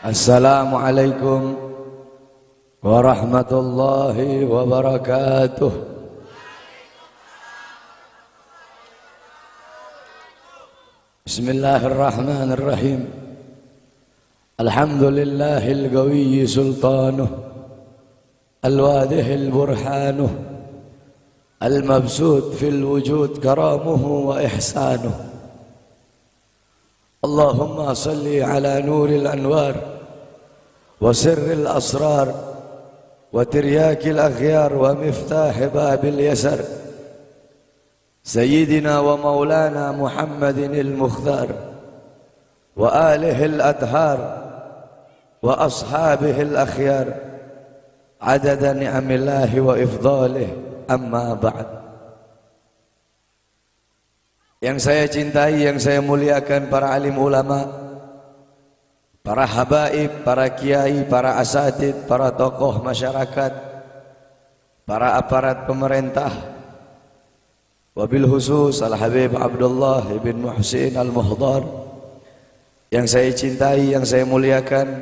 Assalamualaikum warahmatullahi wabarakatuh. Bismillahirrahmanirrahim. Alhamdulillahil qawiyyi sultanuh, al-wadihil burhanuh, al-mabsut fil wujud karamuhu wa ihsanuh. Allahumma salli ala nuril anwar wa sirril asrar wa tiryakil akhyar wa miftah babil yasar Sayyidina wa maulana Muhammadin al-Mukhtar wa alihi al-adhar wa ashabihi al-akhyar adada ni'amillahi wa ifdalih, amma ba'd. Yang saya cintai, yang saya muliakan, para alim ulama, para habaib, para kiai, para asatid, para tokoh masyarakat, para aparat pemerintah, wabil khusus Al-Habib Abdullah ibn Muhsin Al-Muhdar, yang saya cintai, yang saya muliakan,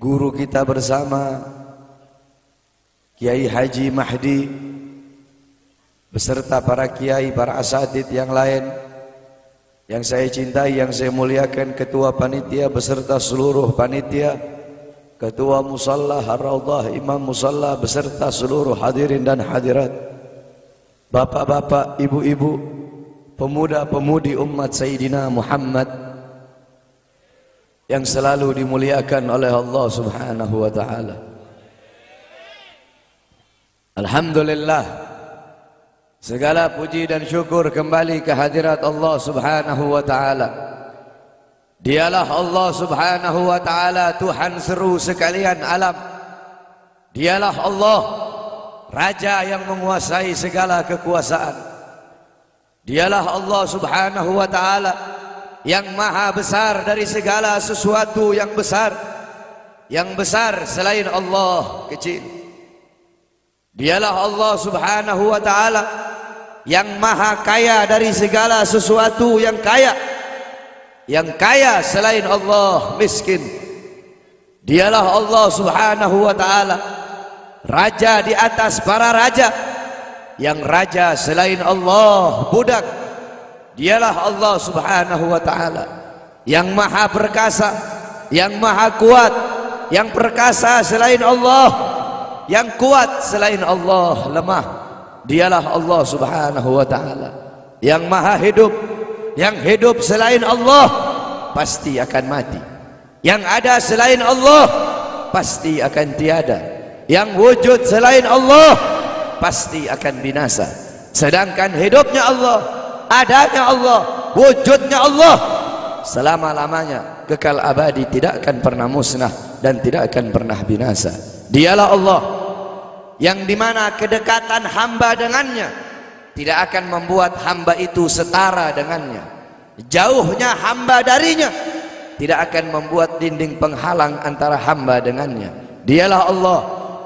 guru kita bersama Kiai Haji Mahdi beserta para kiai, para asatid yang lain yang saya cintai, yang saya muliakan, ketua panitia beserta seluruh panitia, ketua musalla Ar-Raudhah, imam musalla beserta seluruh hadirin dan hadirat, bapak-bapak, ibu-ibu, pemuda-pemudi umat Sayyidina Muhammad yang selalu dimuliakan oleh Allah Subhanahu wa ta'ala. Alhamdulillah, segala puji dan syukur kembali ke hadirat Allah Subhanahu wa ta'ala. Dialah Allah Subhanahu wa ta'ala, Tuhan seru sekalian alam. Dialah Allah, Raja yang menguasai segala kekuasaan. Dialah Allah Subhanahu wa ta'ala yang maha besar dari segala sesuatu yang besar. Yang besar selain Allah kecil. Dialah Allah Subhanahu wa ta'ala yang maha kaya dari segala sesuatu yang kaya. Yang kaya selain Allah miskin. Dialah Allah Subhanahu wa ta'ala, Raja di atas para raja. Yang raja selain Allah budak. Dialah Allah Subhanahu wa ta'ala yang maha perkasa, yang maha kuat. Yang perkasa selain Allah, yang kuat selain Allah lemah. Dialah Allah Subhanahu wa ta'ala yang maha hidup. Yang hidup selain Allah pasti akan mati. Yang ada selain Allah pasti akan tiada. Yang wujud selain Allah pasti akan binasa. Sedangkan hidupnya Allah, adanya Allah, wujudnya Allah selama-lamanya, kekal abadi, tidak akan pernah musnah dan tidak akan pernah binasa. Dialah Allah yang dimana kedekatan hamba dengannya tidak akan membuat hamba itu setara dengannya. Jauhnya hamba darinya tidak akan membuat dinding penghalang antara hamba dengannya. Dialah Allah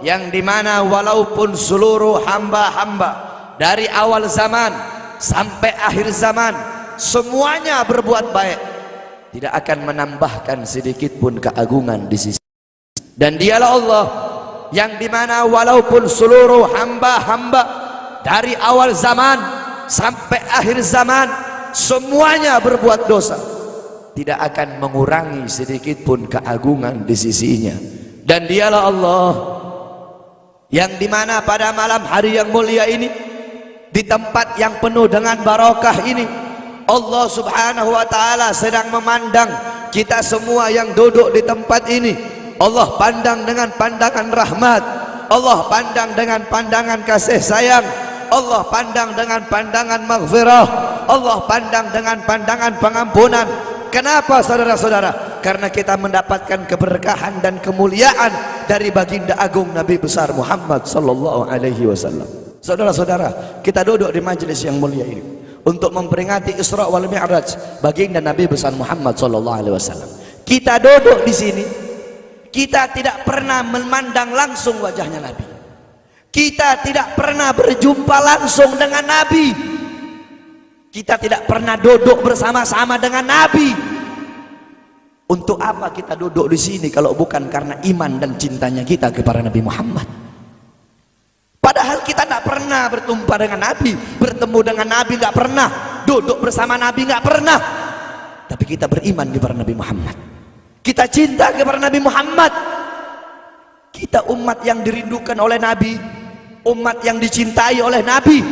yang dimana walaupun seluruh hamba-hamba dari awal zaman sampai akhir zaman semuanya berbuat baik, tidak akan menambahkan sedikit pun keagungan di sisi. Dan dialah Allah yang dimana walaupun seluruh hamba-hamba dari awal zaman sampai akhir zaman semuanya berbuat dosa, tidak akan mengurangi sedikit pun keagungan di sisinya. Dan dialah Allah yang dimana pada malam hari yang mulia ini, di tempat yang penuh dengan barakah ini, Allah Subhanahu wa ta'ala sedang memandang kita semua yang duduk di tempat ini. Allah pandang dengan pandangan rahmat, Allah pandang dengan pandangan kasih sayang, Allah pandang dengan pandangan maghfirah, Allah pandang dengan pandangan pengampunan. Kenapa saudara-saudara? Karena kita mendapatkan keberkahan dan kemuliaan dari baginda agung Nabi besar Muhammad sallallahu alaihi wasallam. Saudara-saudara, kita duduk di majelis yang mulia ini untuk memperingati Isra wal Mi'raj baginda Nabi besar Muhammad sallallahu alaihi wasallam. Kita duduk di sini, kita tidak pernah memandang langsung wajahnya Nabi. Kita tidak pernah berjumpa langsung dengan Nabi. Kita tidak pernah duduk bersama-sama dengan Nabi. Untuk apa kita duduk di sini kalau bukan karena iman dan cintanya kita kepada Nabi Muhammad? Padahal kita tidak pernah berjumpa dengan Nabi, bertemu dengan Nabi nggak pernah, duduk bersama Nabi nggak pernah. Tapi kita beriman kepada Nabi Muhammad. Kita cinta kepada Nabi Muhammad. Kita umat yang dirindukan oleh Nabi, umat yang dicintai oleh Nabi.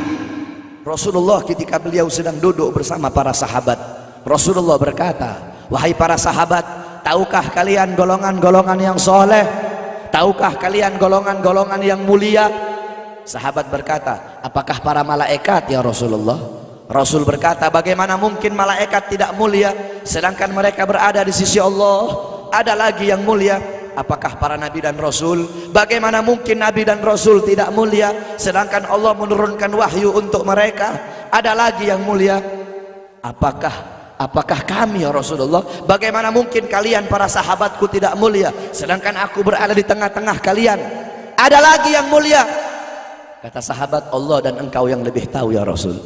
Rasulullah ketika beliau sedang duduk bersama para sahabat, Rasulullah berkata, wahai para sahabat, tahukah kalian golongan-golongan yang soleh? Tahukah kalian golongan-golongan yang mulia? Sahabat berkata, apakah para malaikat ya Rasulullah? Rasul berkata, bagaimana mungkin malaikat tidak mulia sedangkan mereka berada di sisi Allah? Ada lagi yang mulia. Apakah para nabi dan rasul? Bagaimana mungkin nabi dan rasul tidak mulia sedangkan Allah menurunkan wahyu untuk mereka? Ada lagi yang mulia. Apakah kami ya Rasulullah? Bagaimana mungkin kalian para sahabatku tidak mulia sedangkan aku berada di tengah-tengah kalian? Ada lagi yang mulia. Kata sahabat, Allah dan engkau yang lebih tahu ya Rasul.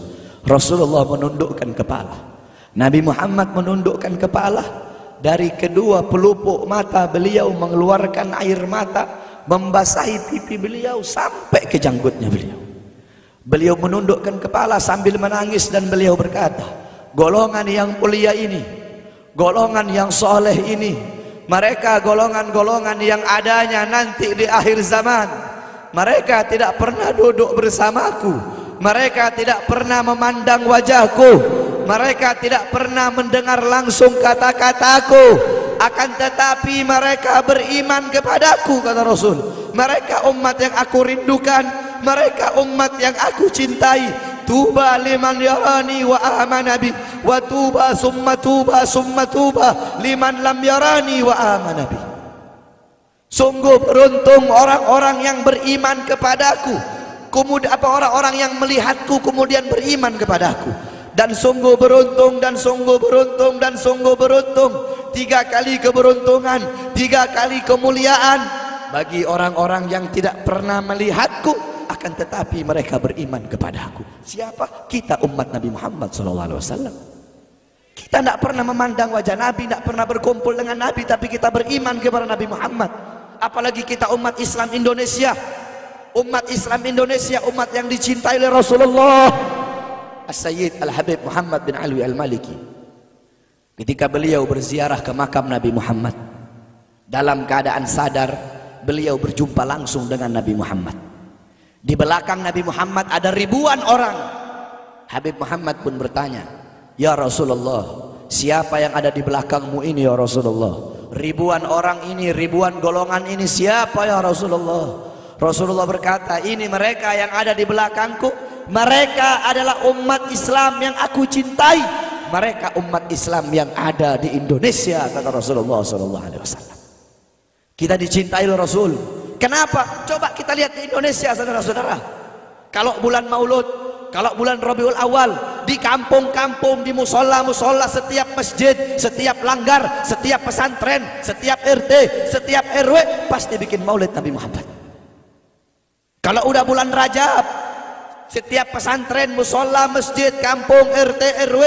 Rasulullah menundukkan kepala, Nabi Muhammad menundukkan kepala. Dari kedua pelupuk mata beliau mengeluarkan air mata, membasahi pipi beliau sampai ke janggutnya beliau. Beliau menundukkan kepala sambil menangis dan beliau berkata, golongan yang mulia ini, golongan yang soleh ini, mereka golongan-golongan yang adanya nanti di akhir zaman. Mereka tidak pernah duduk bersamaku, mereka tidak pernah memandang wajahku, mereka tidak pernah mendengar langsung kata-kataku, akan tetapi mereka beriman kepadaku, kata Rasul. Mereka umat yang aku rindukan, mereka umat yang aku cintai. Tuba liman yarani wa amana bi, wa tuba summa tuba liman lam yarani wa amana bi. Sungguh beruntung orang-orang yang beriman kepadaku, kemudian orang-orang yang melihatku kemudian beriman kepadaku. Dan sungguh beruntung, dan sungguh beruntung, dan sungguh beruntung. 3 kali keberuntungan, 3 kali kemuliaan bagi orang-orang yang tidak pernah melihatku, akan tetapi mereka beriman kepadaku. Siapa? Kita umat Nabi Muhammad SAW. Kita tidak pernah memandang wajah Nabi, tidak pernah berkumpul dengan Nabi, tapi kita beriman kepada Nabi Muhammad. Apalagi kita umat Islam Indonesia. Umat Islam Indonesia, umat yang dicintai oleh Rasulullah As-Sayyid Al-Habib Muhammad bin Alwi Al-Maliki. Ketika beliau berziarah ke makam Nabi Muhammad, dalam keadaan sadar, beliau berjumpa langsung dengan Nabi Muhammad. Di belakang Nabi Muhammad ada ribuan orang. Habib Muhammad pun bertanya, ya Rasulullah, siapa yang ada di belakangmu ini ya Rasulullah? Ribuan orang ini, ribuan golongan ini, siapa ya Rasulullah? Rasulullah berkata, ini mereka yang ada di belakangku. Mereka adalah umat Islam yang aku cintai. Mereka umat Islam yang ada di Indonesia, kata Rasulullah SAW. Kita dicintai oleh Rasul. Kenapa? Coba kita lihat di Indonesia, saudara-saudara. Kalau bulan Maulud, kalau bulan Rabiul Awal, di kampung-kampung, di musola-musola, setiap masjid, setiap langgar, setiap pesantren, setiap RT, setiap RW pasti bikin maulid Nabi Muhammad. Kalau udah bulan Rajab, setiap pesantren, musola, masjid, kampung, RT, RW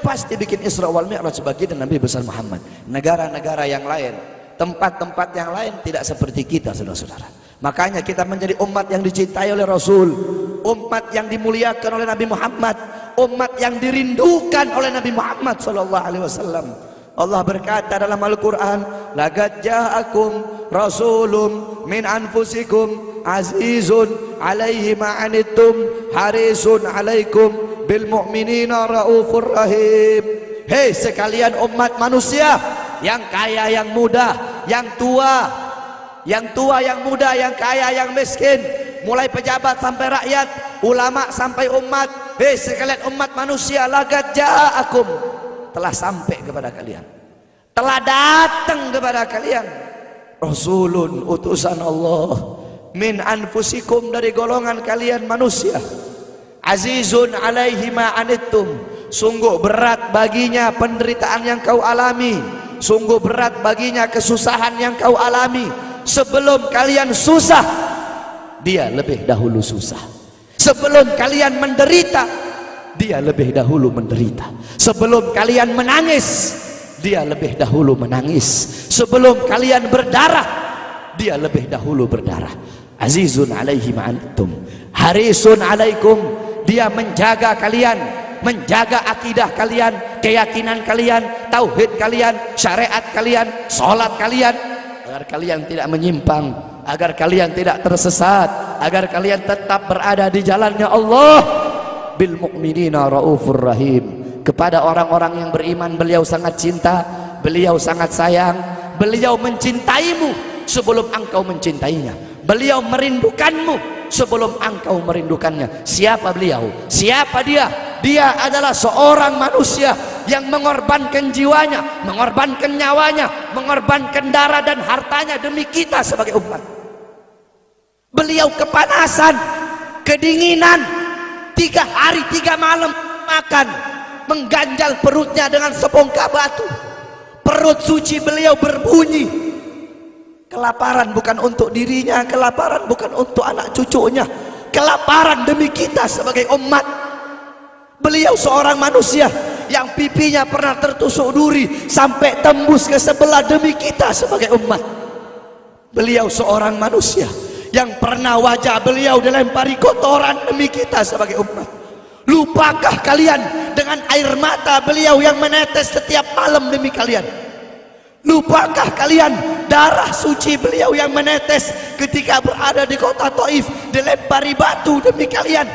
pasti bikin Isra wal Mi'raj sebagai Nabi besar Muhammad. Negara-negara yang lain, tempat-tempat yang lain tidak seperti kita, saudara-saudara. Makanya kita menjadi umat yang dicintai oleh Rasul, umat yang dimuliakan oleh Nabi Muhammad, umat yang dirindukan oleh Nabi Muhammad SAW. Allah berkata dalam Al-Quran, laqad ja'akum rasulun min anfusikum azizun alaihi ma'anittum harisun alaikum bil mu'minina raufur rahim. Hei sekalian umat manusia, yang kaya, yang muda, yang tua, yang muda, yang kaya, yang miskin, mulai pejabat sampai rakyat, ulama sampai umat. Hei sekalian umat manusia, laqad ja'akum, telah sampai kepada kalian, telah datang kepada kalian rasulun, utusan Allah, min anfusikum, dari golongan kalian manusia, azizun alaihi ma anittum, sungguh berat baginya penderitaan yang kau alami, sungguh berat baginya kesusahan yang kau alami. Sebelum kalian susah, dia lebih dahulu susah. Sebelum kalian menderita, dia lebih dahulu menderita. Sebelum kalian menangis, dia lebih dahulu menangis. Sebelum kalian berdarah, dia lebih dahulu berdarah. Azizun alaihi ma'antum, harisun alaikum, dia menjaga kalian, menjaga akidah kalian, keyakinan kalian, tauhid kalian, syariat kalian, sholat kalian, agar kalian tidak menyimpang, agar kalian tidak tersesat, agar kalian tetap berada di jalannya Allah. Bil mu'minina raufur rahim, kepada orang-orang yang beriman beliau sangat cinta, beliau sangat sayang, beliau mencintaimu sebelum engkau mencintainya, beliau merindukanmu sebelum engkau merindukannya. Siapa beliau? Siapa dia? Dia adalah seorang manusia yang mengorbankan jiwanya, mengorbankan nyawanya, mengorbankan darah dan hartanya demi kita sebagai umat. Beliau kepanasan, kedinginan, 3 hari 3 malam makan, mengganjal perutnya dengan sebongkah batu. Perut suci beliau berbunyi. Kelaparan bukan untuk dirinya, kelaparan bukan untuk anak cucunya, kelaparan demi kita sebagai umat. Beliau seorang manusia yang pipinya pernah tertusuk duri sampai tembus ke sebelah demi kita sebagai umat. Beliau seorang manusia yang pernah wajah beliau dilempari kotoran demi kita sebagai umat. Lupakah kalian dengan air mata beliau yang menetes setiap malam demi kalian? Lupakah kalian darah suci beliau yang menetes ketika berada di kota Taif, dilempari batu demi kalian?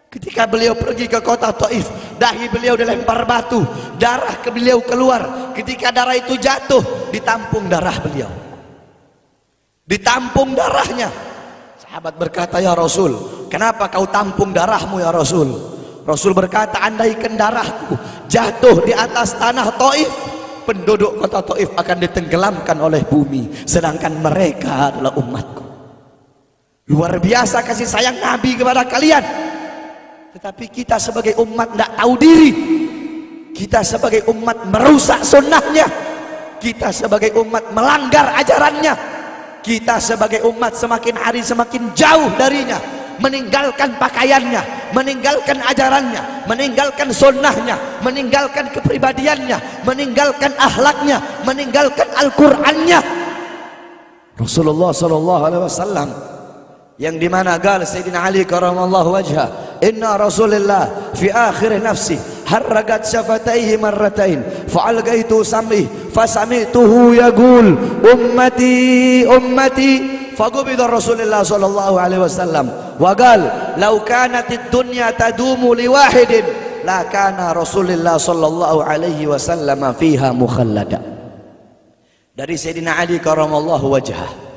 Ketika beliau pergi ke kota Taif, dahi beliau dilempar batu, darah ke beliau keluar. Ketika darah itu jatuh, ditampung darah beliau, ditampung darahnya. Sahabat berkata, ya Rasul, kenapa kau tampung darahmu ya Rasul? Rasul berkata, andaikan darahku jatuh di atas tanah Taif, penduduk kota Taif akan ditenggelamkan oleh bumi, sedangkan mereka adalah umatku. Luar biasa kasih sayang Nabi kepada kalian. Tetapi kita sebagai umat tidak tahu diri. Kita sebagai umat merusak sunnahnya. Kita sebagai umat melanggar ajarannya. Kita sebagai umat semakin hari semakin jauh darinya, meninggalkan pakaiannya, meninggalkan ajarannya, meninggalkan sunnahnya, meninggalkan kepribadiannya, meninggalkan akhlaknya, meninggalkan Al-Qur'annya. Rasulullah sallallahu alaihi wasallam yang dimana gal Sayyidina Ali karamallahu wajha, inna Rasulullah fi akhir nafsi harragat syafataihi marratain fa'algaitu sam'i fasami'tuhu yaqul ummati ummati faqubida Rasulullah sallallahu alaihi wasallam wa qala law kanatid dunya tadumu liwahidin la kana Rasulullah sallallahu alaihi wasallam fiha mukhallada. Dari Sayyidina Ali karamallahu wajhah,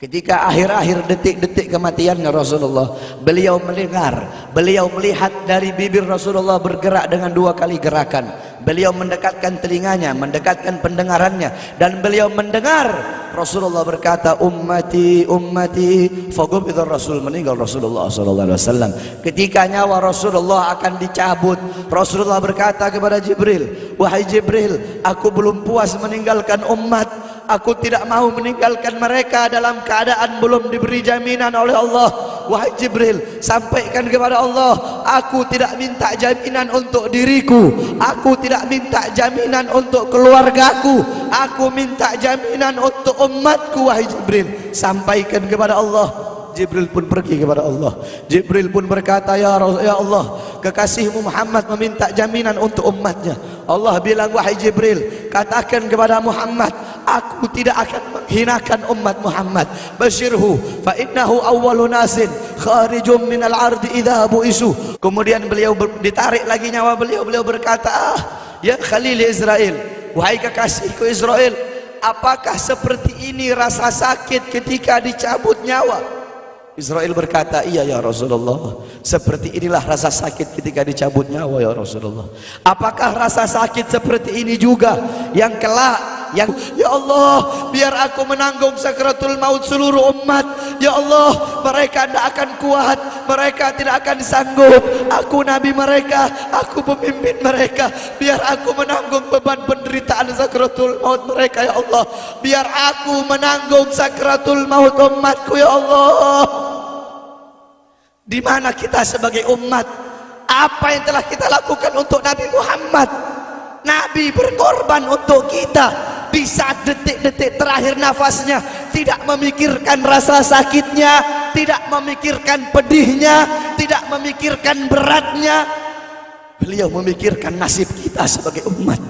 ketika akhir-akhir detik-detik kematiannya Rasulullah, beliau mendengar, beliau melihat dari bibir Rasulullah bergerak dengan 2 kali gerakan. Beliau mendekatkan telinganya, mendekatkan pendengarannya, dan beliau mendengar Rasulullah berkata, ummati ummati, faqubida Rasul, meninggal Rasulullah sallallahu alaihi wasallam. Ketika nyawa Rasulullah akan dicabut, Rasulullah berkata kepada Jibril, wahai Jibril, aku belum puas meninggalkan umat, aku tidak mau meninggalkan mereka dalam keadaan belum diberi jaminan oleh Allah. Wahai Jibril, sampaikan kepada Allah, aku tidak minta jaminan untuk diriku, aku tidak minta jaminan untuk keluargaku, aku minta jaminan untuk umatku. Wahai Jibril, sampaikan kepada Allah. Jibril pun pergi kepada Allah. Jibril pun berkata, ya Allah, kekasihmu Muhammad meminta jaminan untuk umatnya. Allah bilang, wahai Jibril, katakan kepada Muhammad, aku tidak akan menghinakan umat Muhammad. Basyirhu fa innahu awwalu nasin kharijum minal ardi idza bu'isu. Kemudian beliau ditarik lagi nyawa beliau. Beliau berkata, ya Khalil Israel, wahai kekasihku Israel, apakah seperti ini rasa sakit ketika dicabut nyawa? Israel berkata, iya ya Rasulullah, seperti inilah rasa sakit ketika dicabut nyawa ya Rasulullah. Apakah rasa sakit seperti ini juga yang kelak, yang ya Allah, biar aku menanggung sakratul maut seluruh umat. Ya Allah, mereka tidak akan kuat, mereka tidak akan sanggup. Aku nabi mereka, aku pemimpin mereka, biar aku menanggung beban penderitaan sakratul maut mereka ya Allah. Biar aku menanggung sakratul maut umatku ya Allah. Di mana kita sebagai umat? Apa yang telah kita lakukan untuk Nabi Muhammad? Nabi berkorban untuk kita di saat detik-detik terakhir nafasnya, tidak memikirkan rasa sakitnya, tidak memikirkan pedihnya, tidak memikirkan beratnya. Beliau memikirkan nasib kita sebagai umat.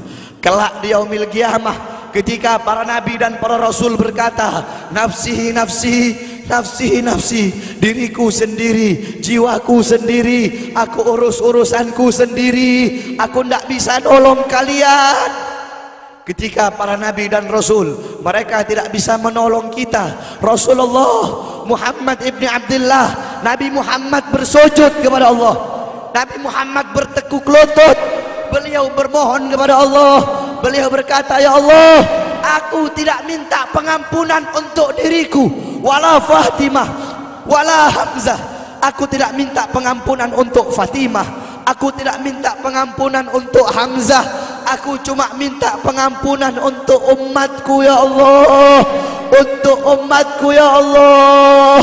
Kelak di yaumil qiyamah, ketika para nabi dan para rasul berkata, nafsi nafsi, nafsi nafsi, diriku sendiri, jiwaku sendiri, aku urus urusanku sendiri, aku tidak bisa nolong kalian. Ketika para nabi dan rasul mereka tidak bisa menolong kita, Rasulullah Muhammad ibni Abdullah, Nabi Muhammad bersujud kepada Allah, Nabi Muhammad bertekuk lutut, beliau bermohon kepada Allah. Beliau berkata, ya Allah, aku tidak minta pengampunan untuk diriku, wala Fatimah, wala Hamzah. Aku tidak minta pengampunan untuk Fatimah, aku tidak minta pengampunan untuk Hamzah. Aku cuma minta pengampunan untuk umatku ya Allah, untuk umatku ya Allah.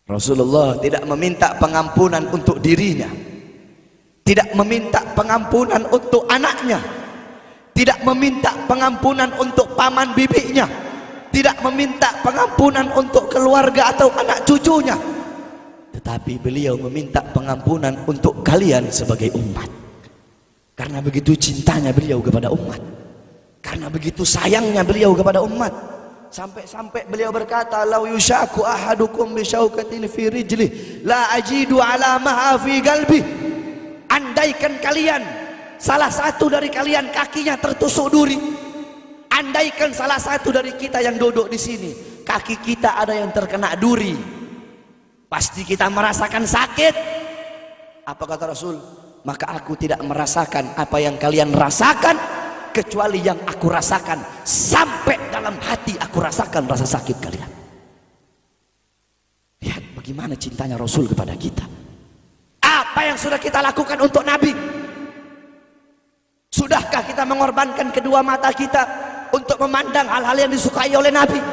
Rasulullah tidak meminta pengampunan untuk dirinya, tidak meminta pengampunan untuk anaknya, tidak meminta pengampunan untuk paman bibinya, tidak meminta pengampunan untuk keluarga atau anak cucunya, tetapi beliau meminta pengampunan untuk kalian sebagai umat. Karena begitu cintanya beliau kepada umat, karena begitu sayangnya beliau kepada umat, sampai-sampai beliau berkata, lau yushaku ahadukum bisyaukatin fi rijlih la ajidu alamaha fi qalbi. Andaikan kalian, salah satu dari kalian kakinya tertusuk duri, andaikan salah satu dari kita yang duduk di sini kaki kita ada yang terkena duri, pasti kita merasakan sakit. Apa kata Rasul? Maka aku tidak merasakan apa yang kalian rasakan, kecuali yang aku rasakan, sampai dalam hati aku rasakan rasa sakit kalian. Lihat bagaimana cintanya Rasul kepada kita. Apa yang sudah kita lakukan untuk Nabi? Sudahkah kita mengorbankan kedua mata kita untuk memandang hal-hal yang disukai oleh Nabi?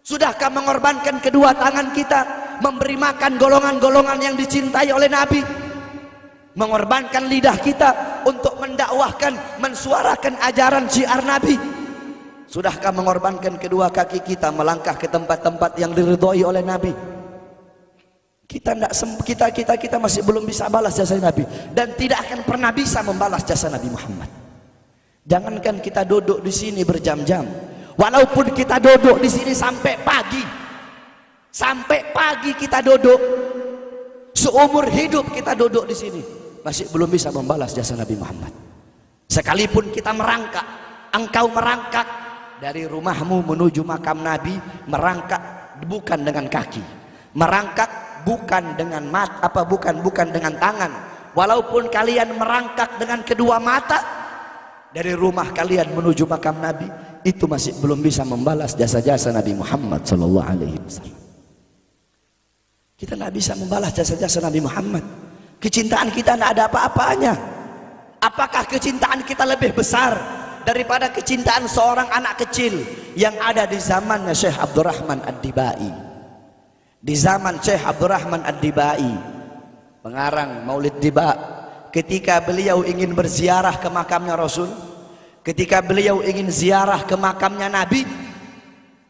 Sudahkah mengorbankan kedua tangan kita memberi makan golongan-golongan yang dicintai oleh Nabi? Mengorbankan lidah kita untuk mendakwahkan, mensuarakan ajaran syiar Nabi? Sudahkah mengorbankan kedua kaki kita melangkah ke tempat-tempat yang diridhoi oleh Nabi? Kita masih belum bisa balas jasa Nabi, dan tidak akan pernah bisa membalas jasa Nabi Muhammad. Jangankan kita duduk di sini berjam-jam, walaupun kita duduk di sini sampai pagi kita duduk, seumur hidup kita duduk di sini, masih belum bisa membalas jasa Nabi Muhammad. Sekalipun kita merangkak, engkau merangkak dari rumahmu menuju makam Nabi, merangkak bukan dengan kaki, merangkak bukan dengan bukan dengan tangan. Walaupun kalian merangkak dengan kedua mata dari rumah kalian menuju makam Nabi, itu masih belum bisa membalas jasa-jasa Nabi Muhammad sallallahu alaihi wasallam. Kita tidak bisa membalas jasa-jasa Nabi Muhammad. Kecintaan kita tidak ada apa-apanya. Apakah kecintaan kita lebih besar daripada kecintaan seorang anak kecil yang ada di zamannya Syekh Abdurrahman Ad-Dibai? Di zaman Syekh Abdurrahman Ad-Dibai, pengarang Maulid Diba, ketika beliau ingin berziarah ke makamnya Rasul, ketika beliau ingin ziarah ke makamnya Nabi,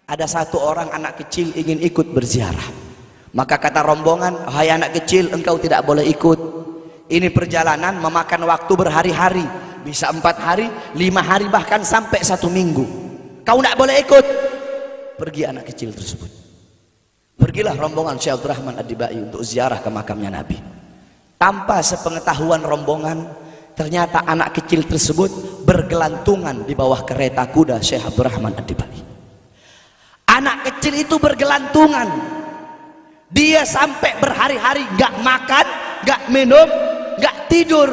ada satu orang anak kecil ingin ikut berziarah. Maka kata rombongan, hai anak kecil, engkau tidak boleh ikut. Ini perjalanan memakan waktu berhari-hari, bisa 4 hari, 5 hari, bahkan sampai 1 minggu. Kau tidak boleh ikut. Pergi anak kecil tersebut. Pergilah rombongan Syekh Abdurrahman Ad-Dibai untuk ziarah ke makamnya Nabi. Tanpa sepengetahuan rombongan, ternyata anak kecil tersebut bergelantungan di bawah kereta kuda Syekh Abdurrahman Ad-Dibai. Anak kecil itu bergelantungan. Dia sampai berhari-hari gak makan, gak minum, gak tidur.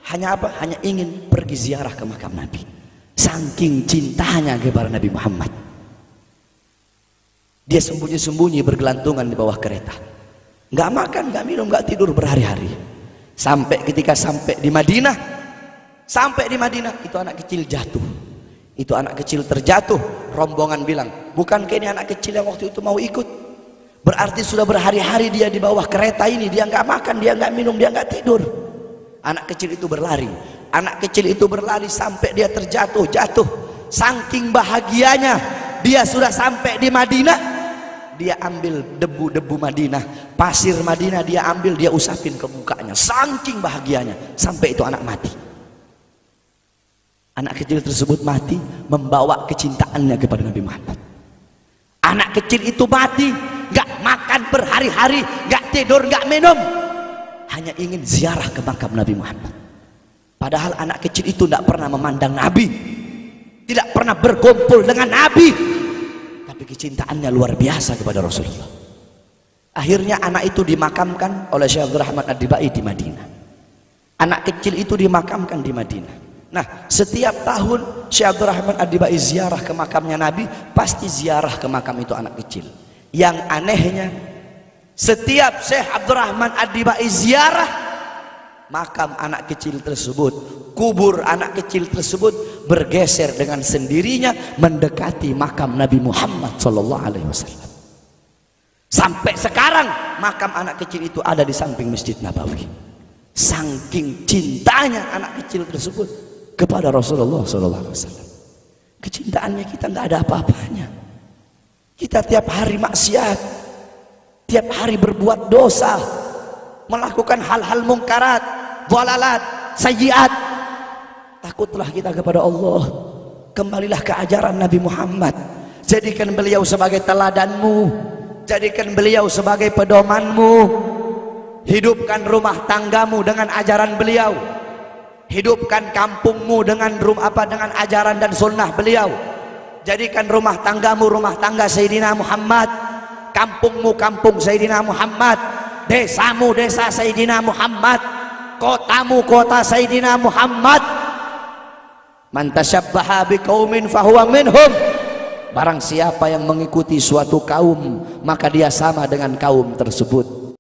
Hanya apa? Hanya ingin pergi ziarah ke makam Nabi. Saking cintanya kepada Nabi Muhammad, dia sembunyi-sembunyi bergelantungan di bawah kereta. Gak makan, gak minum, gak tidur berhari-hari. Sampai ketika sampai di Madinah, itu anak kecil jatuh. Itu anak kecil terjatuh. Rombongan bilang, bukankah ini anak kecil yang waktu itu mau ikut? Berarti sudah berhari-hari dia di bawah kereta ini, dia nggak makan, dia nggak minum, dia nggak tidur. Anak kecil itu berlari. Anak kecil itu berlari sampai dia terjatuh. Saking bahagianya, dia sudah sampai di Madinah. Dia ambil debu-debu Madinah, pasir Madinah, dia ambil, dia usapin ke mukanya. Saking bahagianya, sampai itu anak mati. Anak kecil tersebut mati membawa kecintaannya kepada Nabi Muhammad. Anak kecil itu mati, gak makan berhari-hari, gak tidur, gak minum, hanya ingin ziarah ke makam Nabi Muhammad. Padahal anak kecil itu tidak pernah memandang Nabi, tidak pernah berkumpul dengan Nabi, tapi kecintaannya luar biasa kepada Rasulullah. Akhirnya anak itu dimakamkan oleh Syekh Abdul Rahman Ad-Dibai di Madinah. Anak kecil itu dimakamkan di Madinah. Nah, setiap tahun Syekh Abdul Rahman Ad-Dibai ziarah ke makamnya Nabi, pasti ziarah ke makam itu anak kecil. Yang anehnya, setiap Syekh Abdul Rahman Ad-Dibai ziarah, makam anak kecil tersebut, kubur anak kecil tersebut bergeser dengan sendirinya mendekati makam Nabi Muhammad SAW. Sampai sekarang makam anak kecil itu ada di samping Masjid Nabawi. Saking cintanya anak kecil tersebut kepada Rasulullah SAW. Kecintaannya kita nggak ada apa-apanya. Kita tiap hari maksiat, tiap hari berbuat dosa, melakukan hal-hal mungkarat, dhalalat, sayyiat. Takutlah kita kepada Allah. Kembalilah ke ajaran Nabi Muhammad. Jadikan beliau sebagai teladanmu, jadikan beliau sebagai pedomanmu. Hidupkan rumah tanggamu dengan ajaran beliau, hidupkan kampungmu dengan dengan ajaran dan sunnah beliau. Jadikan rumah tanggamu rumah tangga Sayyidina Muhammad, kampungmu kampung Sayyidina Muhammad, desamu desa Sayyidina Muhammad, kotamu kota Sayyidina Muhammad. Man tasyabbaha biqaumin fahuwa minhum. Barang siapa yang mengikuti suatu kaum, maka dia sama dengan kaum tersebut.